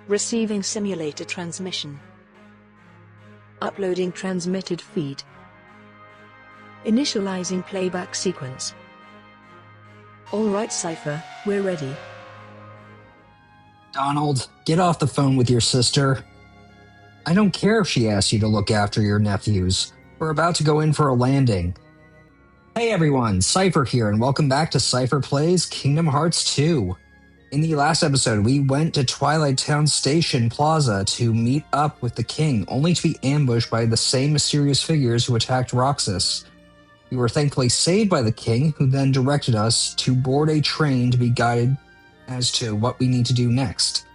Receiving simulator transmission. Uploading transmitted feed. Initializing playback sequence. Alright Seipher, we're ready. Donald, get off the phone with your sister. I don't care if she asks you to look after your nephews. We're about to go in for a landing. Hey everyone, Seipher here, and welcome back to Seipher Plays Kingdom Hearts 2. In the last episode, we went to Twilight Town Station Plaza to meet up with the king, only to be ambushed by the same mysterious figures who attacked Roxas. We were thankfully saved by the king, who then directed us to board a train to be guided as to what we need to do next.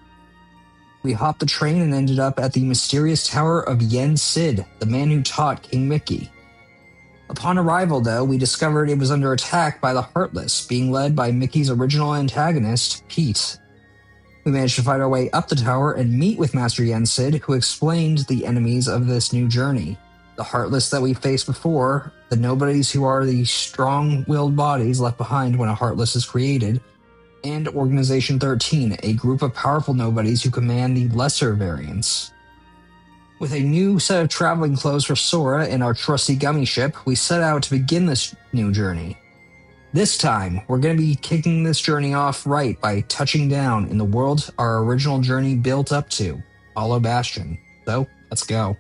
We hopped the train and ended up at the mysterious tower of Yen Sid, the man who taught King Mickey. Upon arrival, though, we discovered it was under attack by the Heartless, being led by Mickey's original antagonist, Pete. We managed to fight our way up the tower and meet with Master Yen Sid, who explained the enemies of this new journey. The Heartless that we faced before, the Nobodies who are the strong-willed bodies left behind when a Heartless is created, and Organization 13, a group of powerful Nobodies who command the lesser variants. With a new set of traveling clothes for Sora and our trusty gummi ship, we set out to begin this new journey. This time, we're going to be kicking this journey off right by touching down in the world our original journey built up to, Hollow Bastion. So, let's go.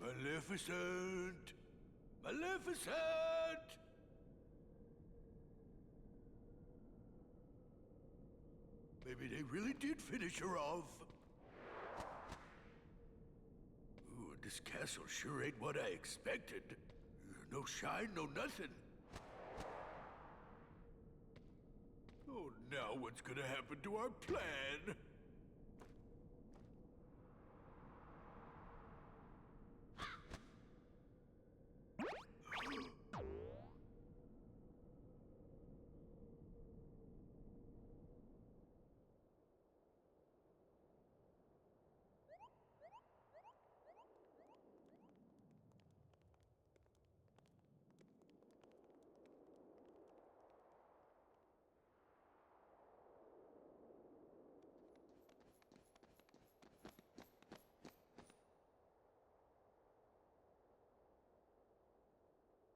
Maleficent! Maleficent! Maybe they really did finish her off. Ooh, this castle sure ain't what I expected. No shine, no nothing. Oh, now what's gonna happen to our plan?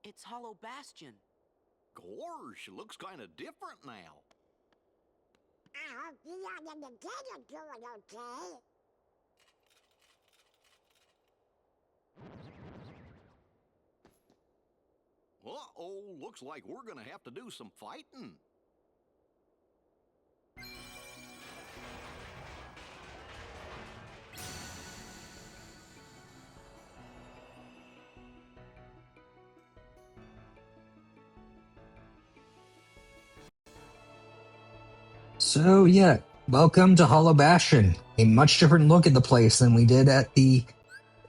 It's Hollow Bastion. Gosh, looks kind of different now. I hope you and the kid are doing okay. Uh-oh, looks like we're gonna have to do some fighting. So yeah, welcome to Hollow Bastion. A much different look at the place than we did at the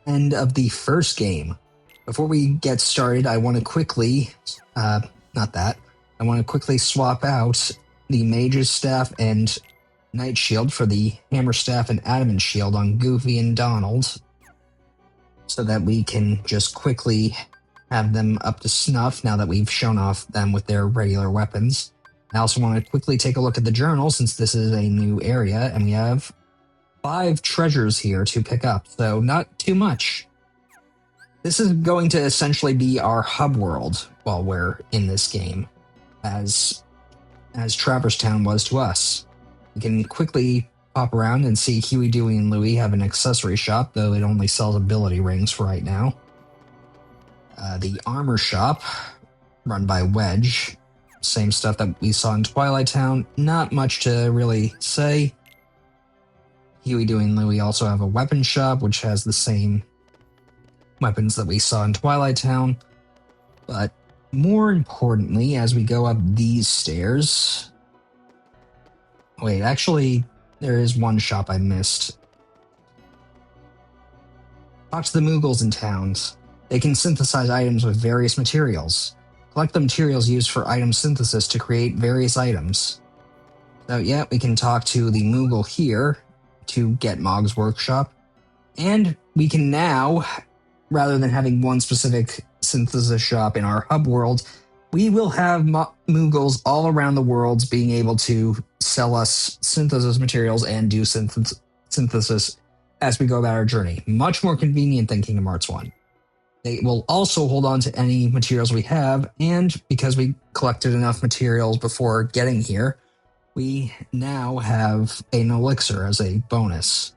end of the first game. Before we get started, I want to quickly, I want to quickly swap out the Mage's Staff and Knight Shield for the Hammer Staff and Adamant Shield on Goofy and Donald, so that we can just quickly have them up to snuff now that we've shown off them with their regular weapons. I also want to quickly take a look at the journal since this is a new area and we have 5 treasures here to pick up, so not too much. This is going to essentially be our hub world while we're in this game, as Traverse Town was to us. We can quickly pop around and see Huey, Dewey, and Louie have an accessory shop, though it only sells ability rings for right now. The armor shop, run by Wedge. Same stuff that we saw in Twilight Town. Not much to really say. Huey, Dewey, and Louie also have a weapon shop, which has the same weapons that we saw in Twilight Town. But more importantly, as we go up these stairs... Wait, actually, there is one shop I missed. Talk to the Moogles in towns. They can synthesize items with various materials. Collect the materials used for item synthesis to create various items. So yeah, we can talk to the Moogle here to get Mog's workshop. And we can now, rather than having one specific synthesis shop in our hub world, we will have Moogles all around the world being able to sell us synthesis materials and do synthesis as we go about our journey. Much more convenient than Kingdom Hearts 1. They will also hold on to any materials we have, and because we collected enough materials before getting here, we now have an elixir as a bonus.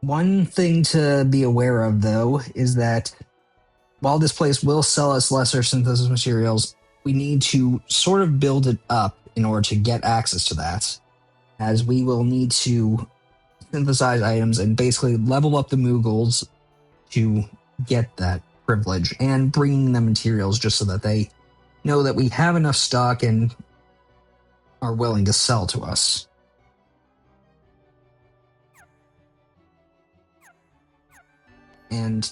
One thing to be aware of, though, is that while this place will sell us lesser synthesis materials, we need to sort of build it up in order to get access to that, as we will need to synthesize items and basically level up the Moogles to get that privilege, and bringing them materials just so that they know that we have enough stock and are willing to sell to us. And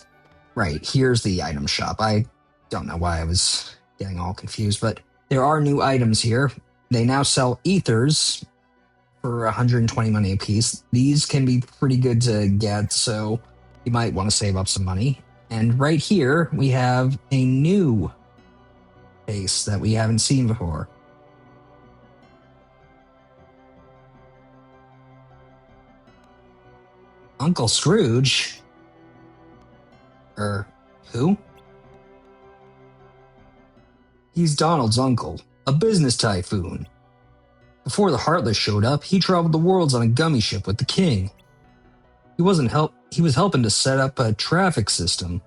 right, here's the item shop. I don't know why I was getting all confused, but there are new items here. They now sell ethers for 120 money apiece. These can be pretty good to get, so you might want to save up some money. And right here, we have a new face that we haven't seen before. Uncle Scrooge? Who? He's Donald's uncle, a business typhoon. Before the Heartless showed up, he traveled the worlds on a gummi ship with the king. He was helping to set up a traffic system.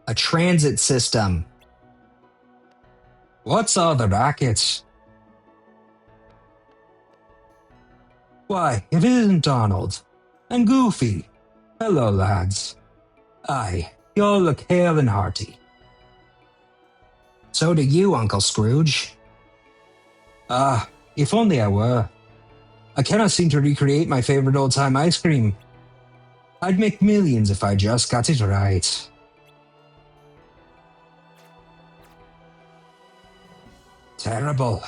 A transit system. What's all the racket? Why, it isn't Donald. And Goofy. Hello, lads. Aye, you all look hale and hearty. So do you, Uncle Scrooge. Ah, if only I were. I cannot seem to recreate my favorite old-time ice cream. I'd make millions if I just got it right. Terrible.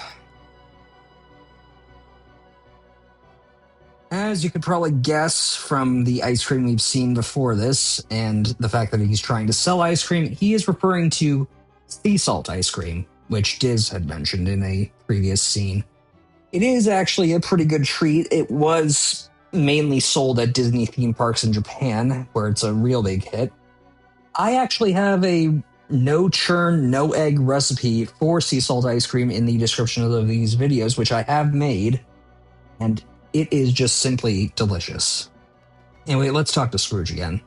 As you could probably guess from the ice cream we've seen before this, and the fact that he's trying to sell ice cream, he is referring to sea salt ice cream, which Diz had mentioned in a previous scene. It is actually a pretty good treat. It was mainly sold at Disney theme parks in Japan, where it's a real big hit. I actually have a no churn, no egg recipe for sea salt ice cream in the description of these videos, which I have made, and it is just simply delicious. Anyway, let's talk to Scrooge again.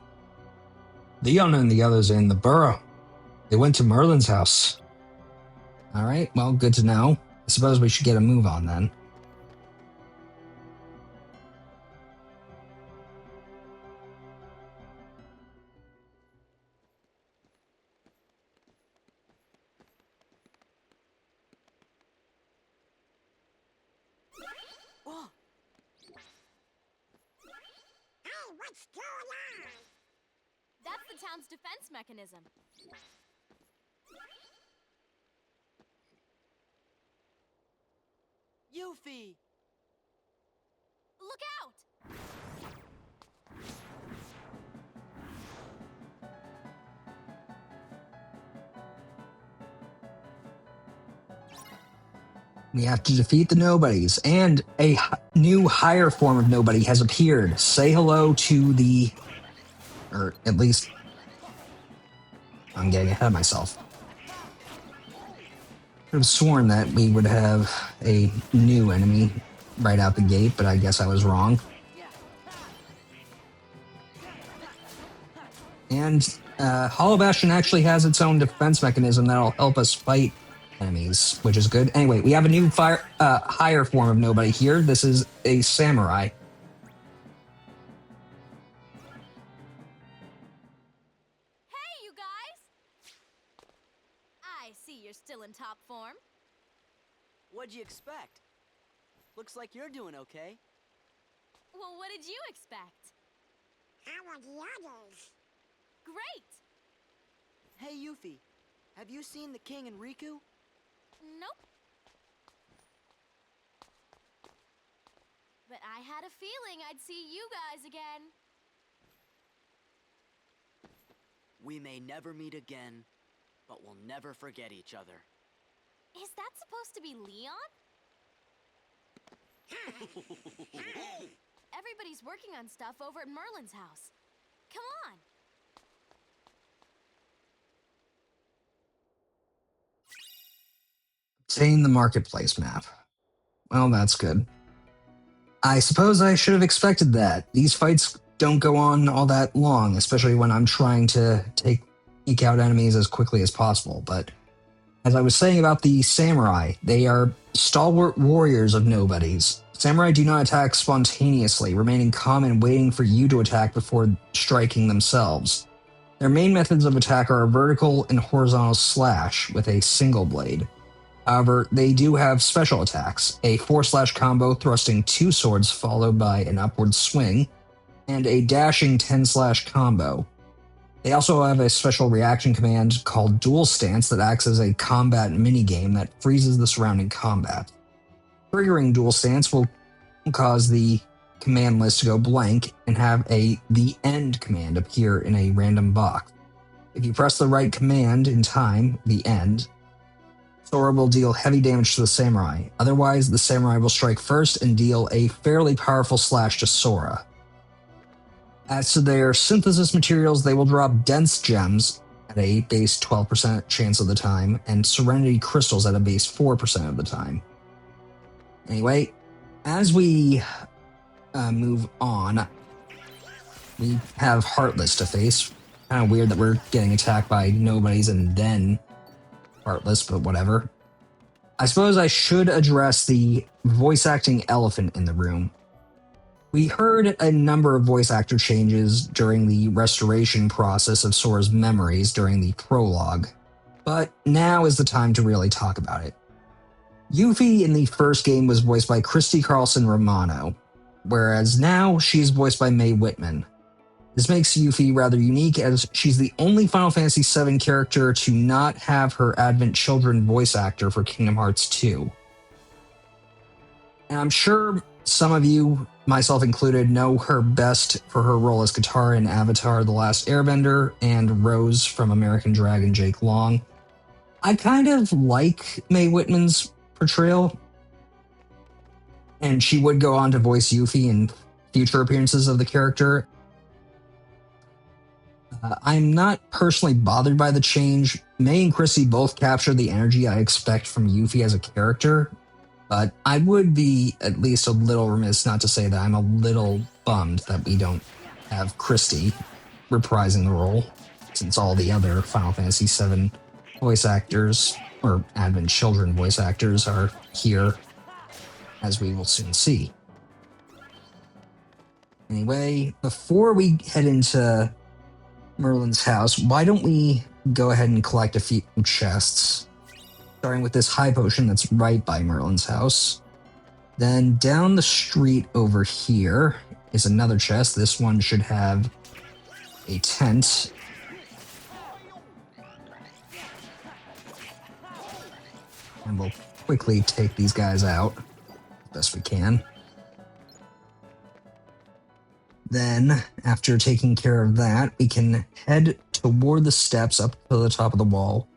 Leon and the others are in the burrow. They went to Merlin's house. Alright, well, good to know. I suppose we should get a move on then. Oh, Hey, what's going on? That's the town's defense mechanism. Yuffie! Look out! We have to defeat the Nobodies, and a new higher form of Nobody has appeared. Say hello to the... or at least... I'm getting ahead of myself. I could have sworn that we would have a new enemy right out the gate, but I guess I was wrong. And Hollow Bastion actually has its own defense mechanism that'll help us fight enemies, which is good. Anyway, we have a new higher form of Nobody here. This is a samurai. Hey, you guys! I see you're still in top form. What'd you expect? Looks like you're doing okay. Well, what did you expect? How are the others? Great! Hey, Yuffie, have you seen the king and Riku? Nope. I had a feeling I'd see you guys again. We may never meet again, but we'll never forget each other. Is that supposed to be Leon? Everybody's working on stuff over at Merlin's house. Come on. Obtain the marketplace map. Well, that's good. I suppose I should have expected that. These fights don't go on all that long, especially when I'm trying to take out enemies as quickly as possible. But as I was saying about the samurai, they are stalwart warriors of Nobodies. Samurai do not attack spontaneously, remaining calm and waiting for you to attack before striking themselves. Their main methods of attack are a vertical and horizontal slash with a single blade. However, they do have special attacks, a 4-slash combo thrusting 2 swords followed by an upward swing, and a dashing 10-slash combo. They also have a special reaction command called Dual Stance that acts as a combat minigame that freezes the surrounding combat. Triggering Dual Stance will cause the command list to go blank and have the end command appear in a random box. If you press the right command in time, the end, Sora will deal heavy damage to the samurai. Otherwise, the samurai will strike first and deal a fairly powerful slash to Sora. As to their synthesis materials, they will drop dense gems at a base 12% chance of the time, and Serenity crystals at a base 4% of the time. Anyway, as we move on, we have Heartless to face. Kind of weird that we're getting attacked by Nobodies and then Heartless, but whatever. I suppose I should address the voice acting elephant in the room. We heard a number of voice actor changes during the restoration process of Sora's memories during the prologue, but now is the time to really talk about it. Yuffie in the first game was voiced by Christy Carlson Romano, whereas now she's voiced by Mae Whitman. This makes Yuffie rather unique as she's the only Final Fantasy VII character to not have her Advent Children voice actor for Kingdom Hearts 2. And I'm sure some of you, myself included, know her best for her role as Katara in Avatar The Last Airbender and Rose from American Dragon Jake Long. I kind of like Mae Whitman's portrayal, and she would go on to voice Yuffie in future appearances of the character. I'm not personally bothered by the change. Mae and Chrissy both capture the energy I expect from Yuffie as a character, but I would be at least a little remiss not to say that I'm a little bummed that we don't have Christy reprising the role, since all the other Final Fantasy VII voice actors, or Advent Children voice actors, are here, as we will soon see. Anyway, before we head into Merlin's house, why don't we go ahead and collect a few chests, starting with this high potion that's right by Merlin's house. Then down the street over here is another chest. This one should have a tent. And we'll quickly take these guys out as best we can. Then, after taking care of that, we can head toward the steps up to the top of the wall,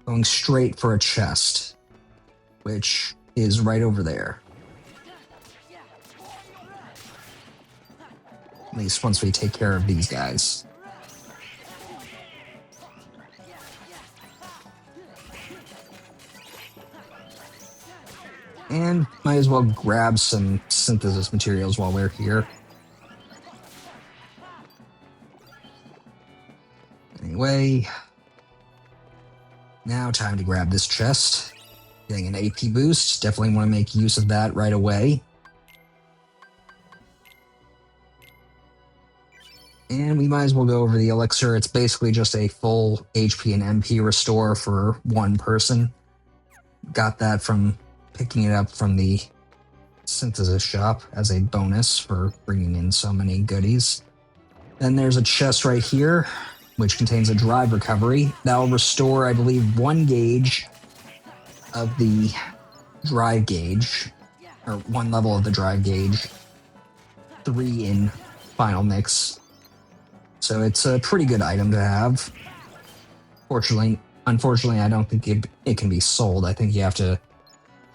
going straight for a chest, which is right over there. At least once we take care of these guys. And might as well grab some synthesis materials while we're here. Anyway, now time to grab this chest. Getting an AP boost, definitely want to make use of that right away. And we might as well go over the elixir. It's basically just a full HP and MP restore for one person. Got that from picking it up from the synthesis shop as a bonus for bringing in so many goodies. Then there's a chest right here, which contains a drive recovery. That will restore, I believe, 1 gauge of the drive gauge, or 1 level of the drive gauge, 3 in Final Mix. So it's a pretty good item to have. Unfortunately, I don't think it can be sold. I think you have to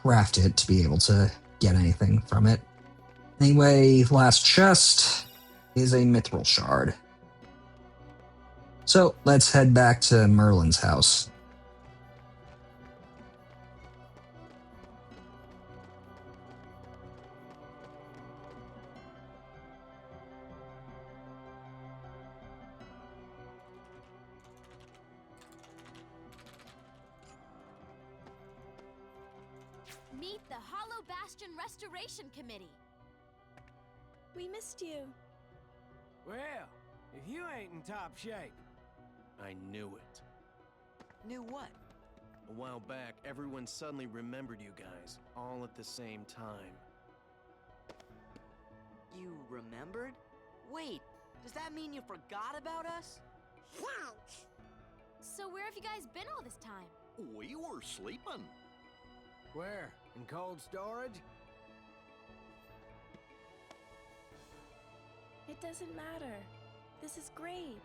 craft it to be able to get anything from it. Anyway, last chest is a mithril shard. So let's head back to Merlin's house. Meet the Hollow Bastion Restoration Committee. We missed you. Well, if you ain't in top shape. I knew it. Knew what? A while back, everyone suddenly remembered you guys, all at the same time. You remembered? Wait, does that mean you forgot about us? Thanks. So where have you guys been all this time? We were sleeping. Where? In cold storage? It doesn't matter. This is great.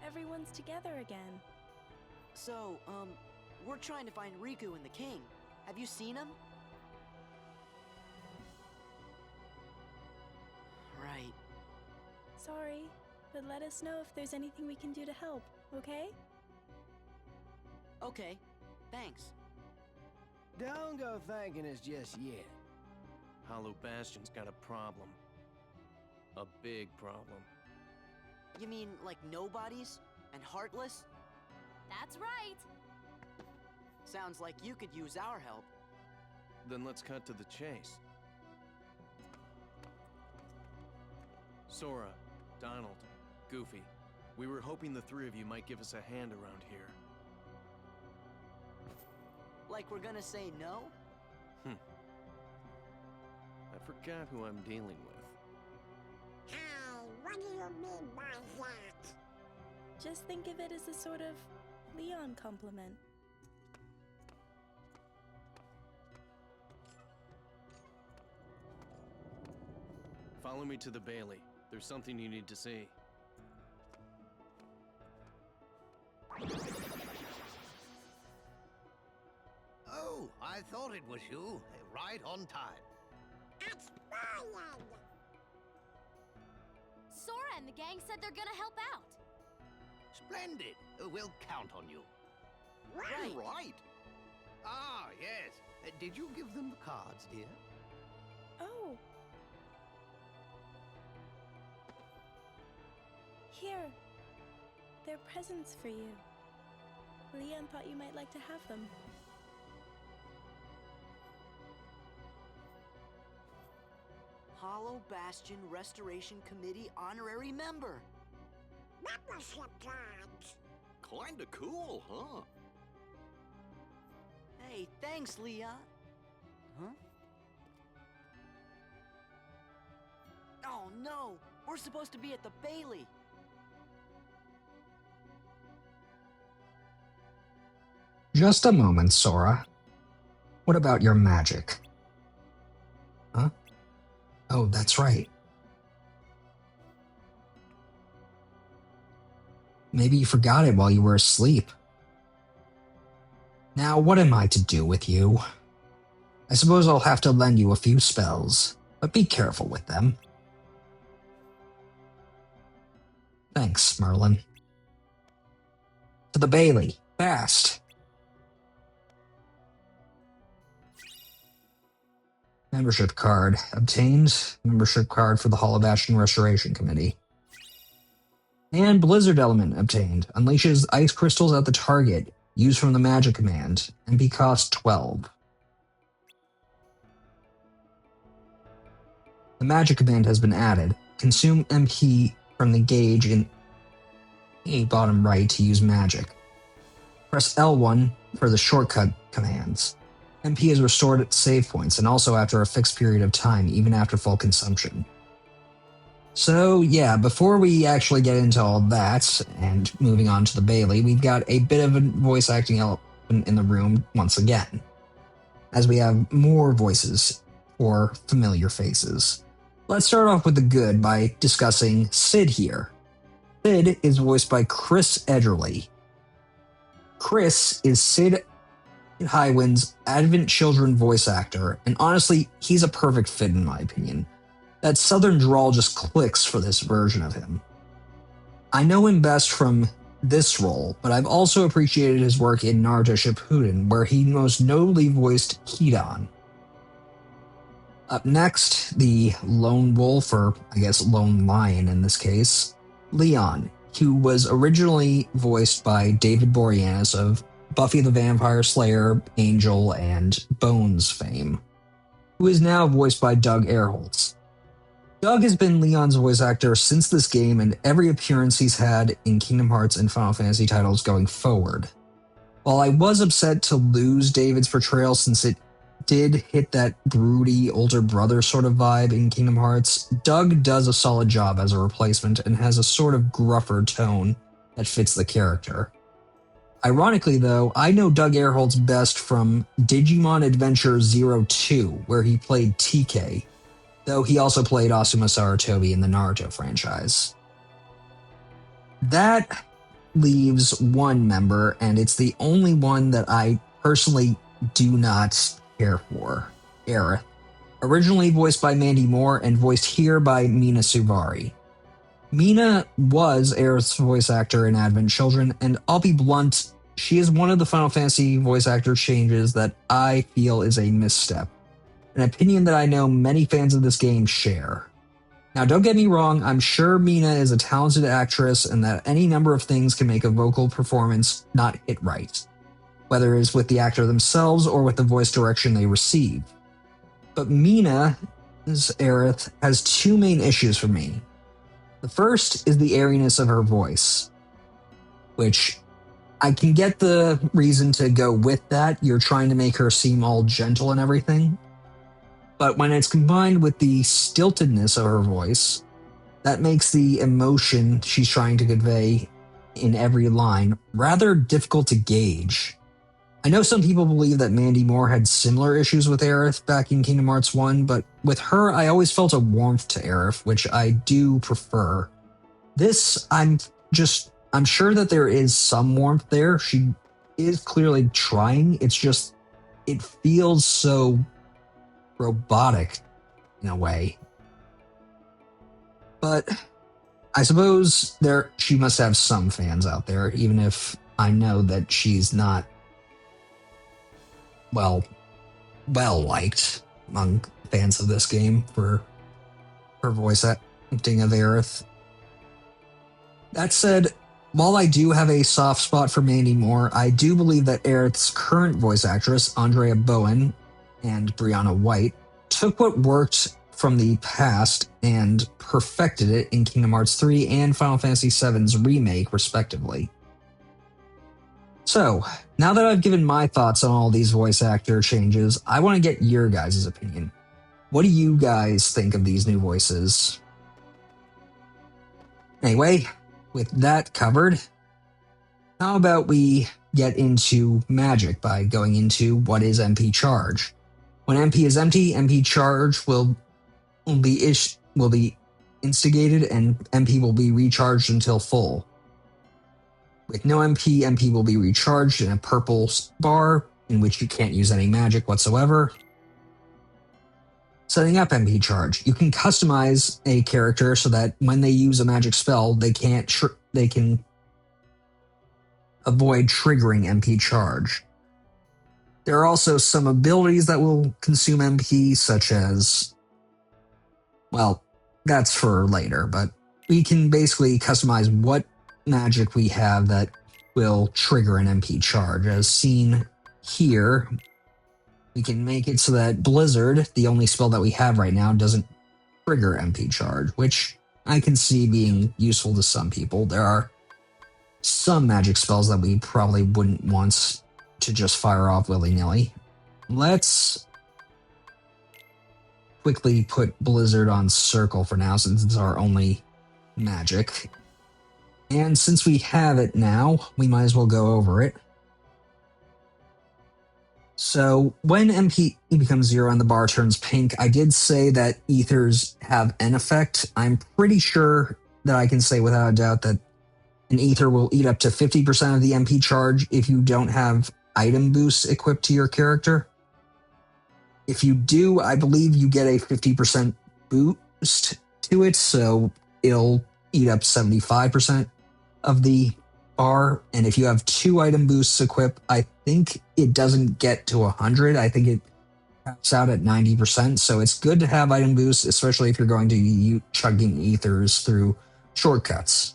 Everyone's together again. So, we're trying to find Riku and the king. Have you seen him? Right. Sorry, but let us know if there's anything we can do to help, okay? Okay, thanks. Don't go thanking us just yet. Hollow Bastion's got a problem. A big problem. You mean like Nobodies and Heartless? That's right. Sounds like you could use our help. Then let's cut to the chase. Sora, Donald, Goofy, we were hoping the 3 of you might give us a hand around here. Like we're gonna say no? I forgot who I'm dealing with. Hey, what do you mean by that? Just think of it as a sort of Leon compliment. Follow me to the Bailey. There's something you need to see. Oh, I thought it was you. Right on time. It's Brian! Sora and the gang said they're gonna help out. Splendid. We'll count on you. Right! Right. Ah, yes. Did you give them the cards, dear? Oh! Here. They're presents for you. Leon thought you might like to have them. Hollow Bastion Restoration Committee honorary member. Membership cards! Kinda cool, huh? Hey, thanks, Leah. Huh? Oh no! We're supposed to be at the Bailey. Just a moment, Sora. What about your magic? Huh? Oh, that's right. Maybe you forgot it while you were asleep. Now, what am I to do with you? I suppose I'll have to lend you a few spells, but be careful with them. Thanks, Merlin. To the Bailey, fast! Membership card obtained. Membership card for the Hollow Bastion Restoration Committee. And Blizzard Element obtained. Unleashes ice crystals at the target. Used from the magic command. MP cost 12. The magic command has been added. Consume MP from the gauge in the bottom right to use magic. Press L1 for the shortcut commands. MP is restored at save points and also after a fixed period of time, even after full consumption. So yeah, before we actually get into all that, and moving on to the Bailey, we've got a bit of a voice acting element in the room once again, as we have more voices for familiar faces. Let's start off with the good by discussing Sid here. Sid is voiced by Chris Edgerly. Chris is Sid Highwind's Advent Children voice actor, and honestly, he's a perfect fit in my opinion. That southern drawl just clicks for this version of him. I know him best from this role, but I've also appreciated his work in Naruto Shippuden, where he most notably voiced Hidan. Up next, the lone wolf, or I guess lone lion in this case, Leon, who was originally voiced by David Boreanaz of Buffy the Vampire Slayer, Angel, and Bones fame, who is now voiced by Doug Erholtz. Doug has been Leon's voice actor since this game and every appearance he's had in Kingdom Hearts and Final Fantasy titles going forward. While I was upset to lose David's portrayal since it did hit that broody older brother sort of vibe in Kingdom Hearts, Doug does a solid job as a replacement and has a sort of gruffer tone that fits the character. Ironically though, I know Doug Erholtz best from Digimon Adventure 02, where he played TK, though he also played Asuma Sarutobi in the Naruto franchise. That leaves one member, and it's the only one that I personally do not care for, Aerith. Originally voiced by Mandy Moore and voiced here by Mina Suvari. Mina was Aerith's voice actor in Advent Children, and I'll be blunt, she is one of the Final Fantasy voice actor changes that I feel is a misstep. An opinion that I know many fans of this game share. Now don't get me wrong, I'm sure Mina is a talented actress and that any number of things can make a vocal performance not hit right, whether it's with the actor themselves or with the voice direction they receive. But Mina's Aerith has two main issues for me. The first is the airiness of her voice, which I can get the reason to go with that. You're trying to make her seem all gentle and everything. But when it's combined with the stiltedness of her voice, that makes the emotion she's trying to convey in every line rather difficult to gauge. I know some people believe that Mandy Moore had similar issues with Aerith back in Kingdom Hearts 1, but with her, I always felt a warmth to Aerith, which I do prefer. This, I'm sure that there is some warmth there. She is clearly trying. It's just, it feels so robotic in a way. But I suppose she must have some fans out there, even if I know that she's not well liked among fans of this game for her voice acting of Aerith. That said, while I do have a soft spot for Mandy Moore, I do believe that Aerith's current voice actress, Andrea Bowen and Brianna White, took what worked from the past and perfected it in Kingdom Hearts 3 and Final Fantasy VII's remake, respectively. So, now that I've given my thoughts on all these voice actor changes, I want to get your guys' opinion. What do you guys think of these new voices? Anyway, with that covered, how about we get into magic by going into what is MP charge? When MP is empty, MP charge will be instigated and MP will be recharged until full. With no MP, MP will be recharged in a purple bar in which you can't use any magic whatsoever. Setting up MP charge. You can customize a character so that when they use a magic spell, they can avoid triggering MP charge. There are also some abilities that will consume MP, such as, well, that's for later, but we can basically customize what magic we have that will trigger an MP charge. As seen here, we can make it so that Blizzard, the only spell that we have right now, doesn't trigger MP charge, which I can see being useful to some people. There are some magic spells that we probably wouldn't want to just fire off willy-nilly. Let's quickly put Blizzard on Circle for now, since it's our only magic. And since we have it now, we might as well go over it. So when MP becomes 0 and the bar turns pink, I did say that ethers have an effect. I'm pretty sure that I can say without a doubt that an ether will eat up to 50% of the MP charge if you don't have item boosts equipped to your character. If you do, I believe you get a 50% boost to it, so it'll eat up 75% of the bar. And if you have 2 item boosts equipped, I think it doesn't get to 100. I think it caps out at 90%. So it's good to have item boosts, especially if you're going to be chugging ethers through shortcuts.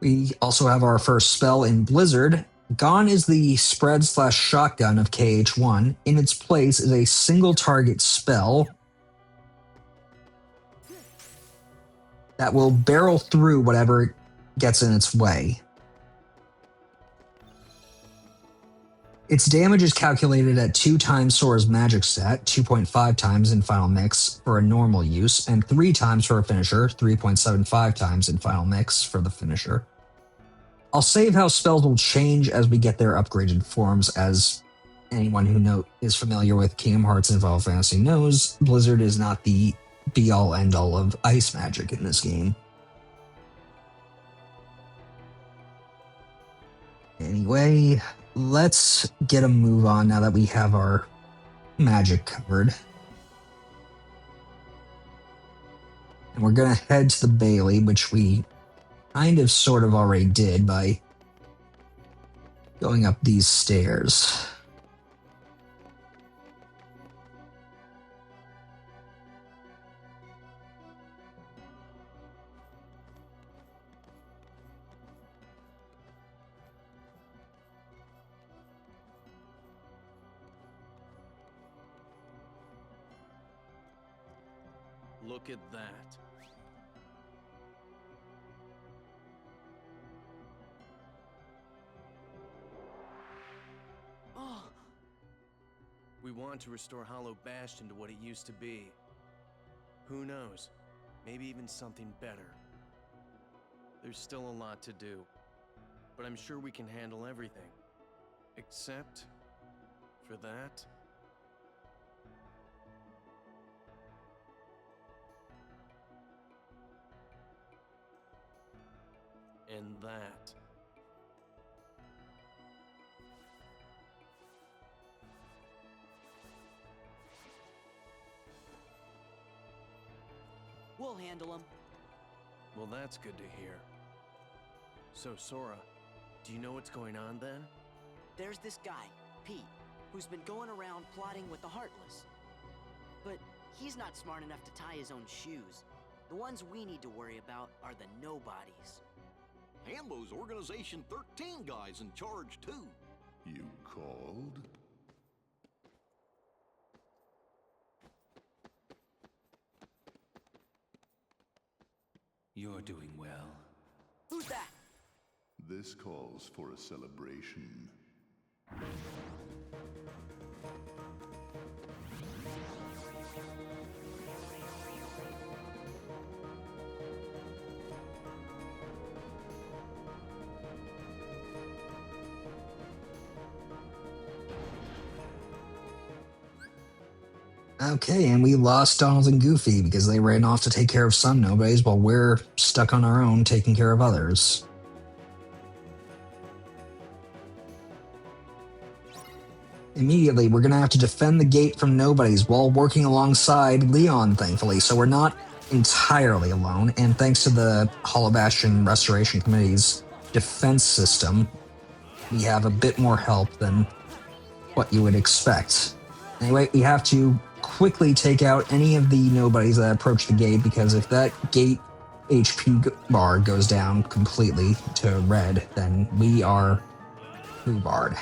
We also have our first spell in Blizzard. Gone is the spread/shotgun of KH1. In its place is a single target spell that will barrel through whatever gets in its way. Its damage is calculated at 2 times Sora's magic stat, 2.5 times in Final Mix for a normal use, and 3 times for a finisher, 3.75 times in Final Mix for the finisher. I'll save how spells will change as we get their upgraded forms. As anyone who is familiar with Kingdom Hearts and Final Fantasy knows, Blizzard is not the be-all end-all of ice magic in this game. Anyway, let's get a move on now that we have our magic covered. And we're going to head to the Bailey, which we kind of sort of already did by going up these stairs. Look at that. Oh, We want to restore Hollow Bastion to what it used to be. Who knows? Maybe even something better. There's still a lot to do, but I'm sure we can handle everything. Except for that. And that. we'll handle him. Well, that's good to hear. So, Sora, do you know what's going on then? There's this guy, Pete, who's been going around plotting with the Heartless. But he's not smart enough to tie his own shoes. The ones we need to worry about are the Nobodies. Hambo's Organization 13 guy's in charge, too. You called? You're doing well. Who's that? This calls for a celebration. Okay, and we lost Donald and Goofy because they ran off to take care of some nobodies while we're stuck on our own taking care of others. Immediately, we're going to have to defend the gate from nobodies while working alongside Leon, thankfully, so we're not entirely alone, and thanks to the Hollow Bastion Restoration Committee's defense system, we have a bit more help than what you would expect. Anyway, we have to quickly take out any of the nobodies that approach the gate, because if that gate HP bar goes down completely to red, then we are foobarred.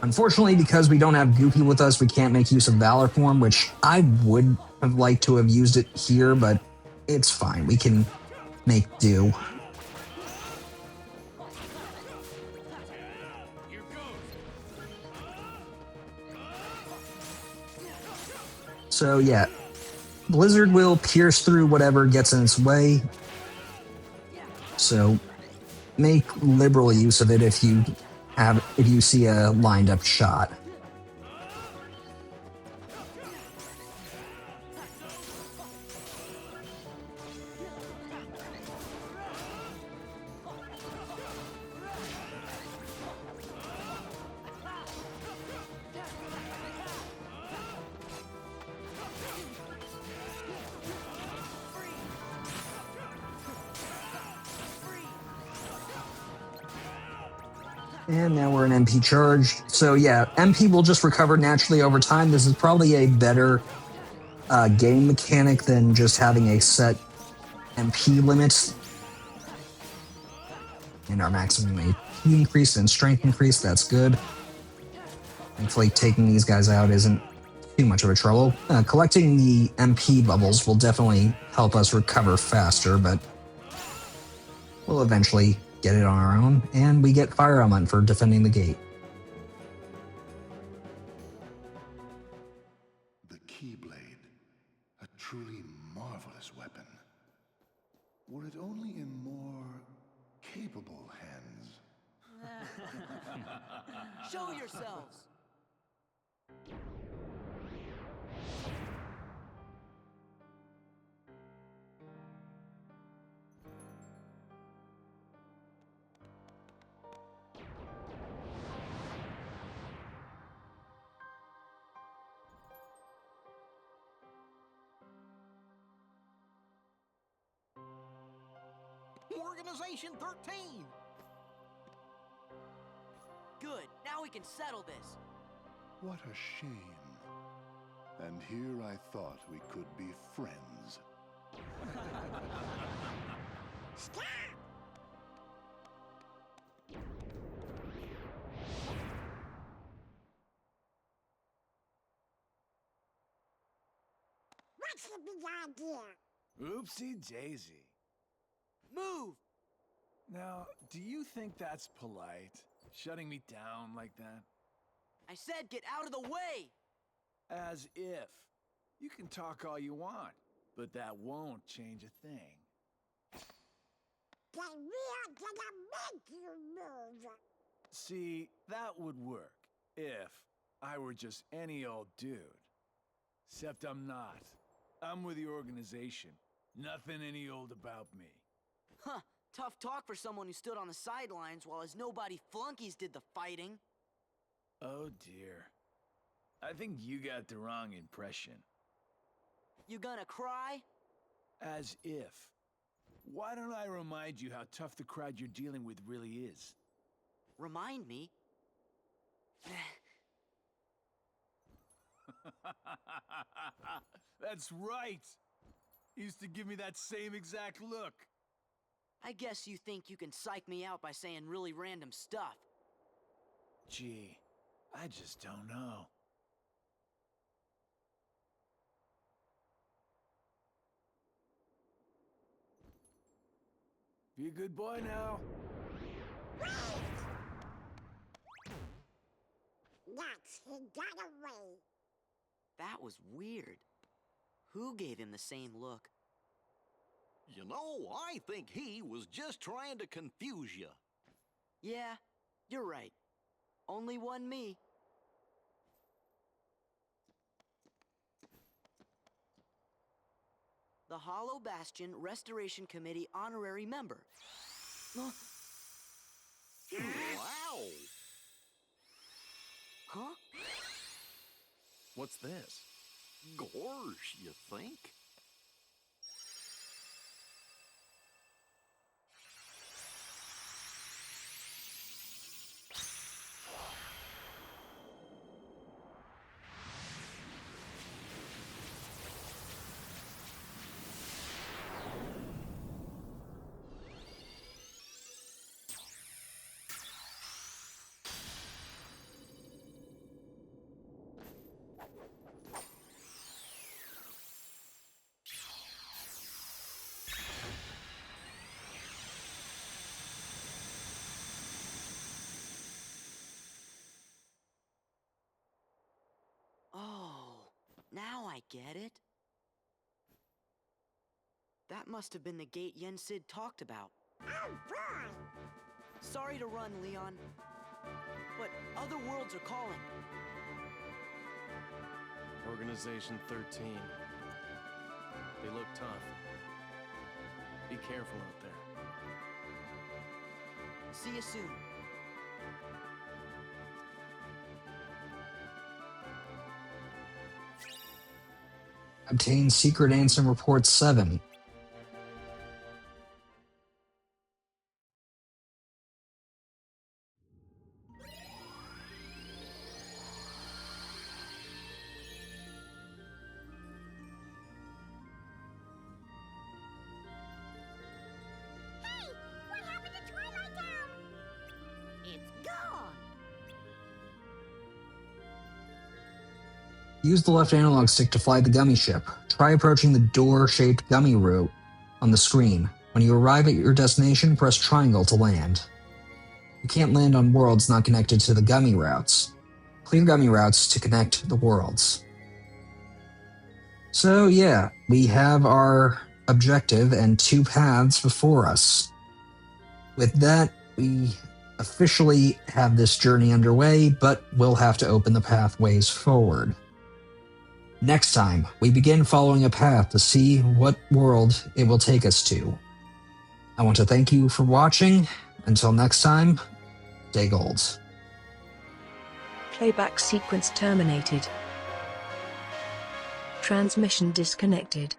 Unfortunately, because we don't have Goofy with us, we can't make use of Valor Form, which I would have liked to have used it here, but it's fine. We can make do. So yeah, Blizzard will pierce through whatever gets in its way. So make liberal use of it if you if you see a lined up shot. And now we're an MP charged. So yeah, MP will just recover naturally over time. This is probably a better game mechanic than just having a set MP limit. And our maximum AP increase and strength increase, that's good. Thankfully, taking these guys out isn't too much of a trouble. Collecting the MP bubbles will definitely help us recover faster, but we'll eventually get it on our own, and we get Fire Element for defending the gate. The Keyblade, a truly marvelous weapon. Were it only in more capable hands. Show yourselves! Organization 13! Good, now we can settle this. What a shame. And here I thought we could be friends. Stop! What's the big idea? Oopsie daisy. Move! Now, do you think that's polite? Shutting me down like that? I said get out of the way! As if. You can talk all you want, but that won't change a thing. Then we're gonna make you move. See, that would work if I were just any old dude. Except I'm not. I'm with the organization. Nothing any old about me. Huh, tough talk for someone who stood on the sidelines while his nobody flunkies did the fighting. Oh dear. I think you got the wrong impression. You gonna cry? As if. Why don't I remind you how tough the crowd you're dealing with really is? Remind me? That's right! Used to give me that same exact look. I guess you think you can psych me out by saying really random stuff. Gee, I just don't know. Be a good boy now. Nuts, he got away. That was weird. Who gave him the same look? You know, I think he was just trying to confuse you. Yeah, you're right. Only one me. The Hollow Bastion Restoration Committee Honorary Member. Wow! Huh? What's this? Gorge, you think? Oh, now I get it. That must have been the gate Yensid talked about. Oh boy! Sorry to run, Leon. but other worlds are calling. Organization 13. They look tough. Be careful out there. See you soon. Obtain Secret Answer Report 7. Hey, what happened to Twilight Town? It's gone. Use the left analog stick to fly the gummy ship. Try approaching the door-shaped gummy route on the screen. When you arrive at your destination, press triangle to land. You can't land on worlds not connected to the gummy routes. Clear gummy routes to connect the worlds. So yeah, we have our objective and 2 paths before us. With that, we officially have this journey underway, but we'll have to open the pathways forward. Next time, we begin following a path to see what world it will take us to. I want to thank you for watching. Until next time, stay gold. Playback sequence terminated. Transmission disconnected.